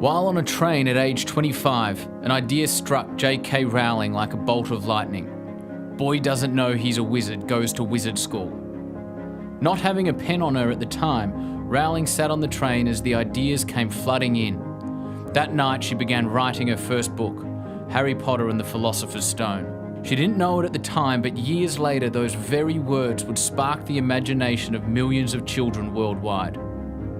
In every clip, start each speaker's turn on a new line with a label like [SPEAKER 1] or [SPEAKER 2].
[SPEAKER 1] While on a train at age 25, an idea struck J.K. Rowling like a bolt of lightning. Boy doesn't know he's a wizard goes to wizard school. Not having a pen on her at the time, Rowling sat on the train as the ideas came flooding in. That night she began writing her first book, Harry Potter and the Philosopher's Stone. She didn't know it at the time, but years later those very words would spark the imagination of millions of children worldwide.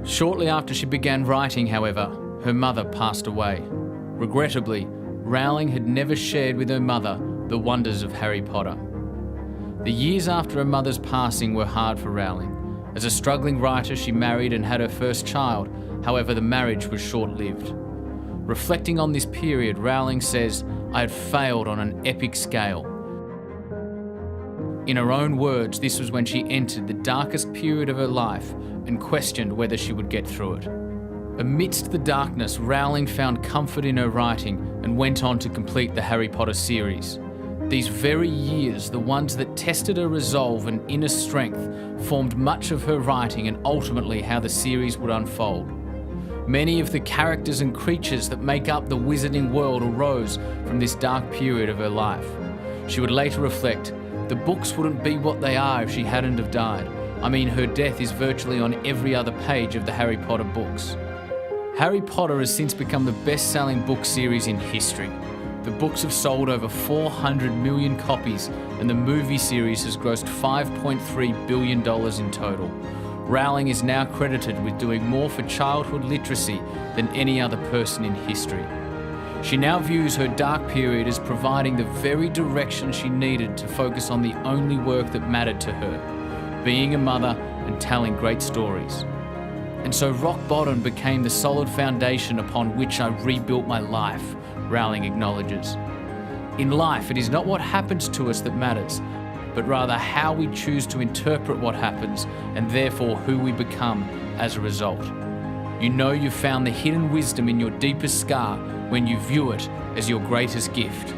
[SPEAKER 1] Shortly after she began writing, however, her mother passed away. Regrettably, Rowling had never shared with her mother the wonders of Harry Potter. The years after her mother's passing were hard for Rowling. As a struggling writer, she married and had her first child. However, the marriage was short-lived. Reflecting on this period, Rowling says, "I had failed on an epic scale." In her own words, this was when she entered the darkest period of her life and questioned whether she would get through it. Amidst the darkness, Rowling found comfort in her writing and went on to complete the Harry Potter series. These very years, the ones that tested her resolve and inner strength, formed much of her writing and ultimately how the series would unfold. Many of the characters and creatures that make up the wizarding world arose from this dark period of her life. She would later reflect, "The books wouldn't be what they are if she hadn't have died. I mean, her death is virtually on every other page of the Harry Potter books." Harry Potter has since become the best-selling book series in history. The books have sold over 400 million copies, and the movie series has grossed $5.3 billion in total. Rowling is now credited with doing more for childhood literacy than any other person in history. She now views her dark period as providing the very direction she needed to focus on the only work that mattered to her, being a mother and telling great stories. And so rock bottom became the solid foundation upon which I rebuilt my life, Rowling acknowledges. In life, it is not what happens to us that matters, but rather how we choose to interpret what happens and therefore who we become as a result. You know you've found the hidden wisdom in your deepest scar when you view it as your greatest gift.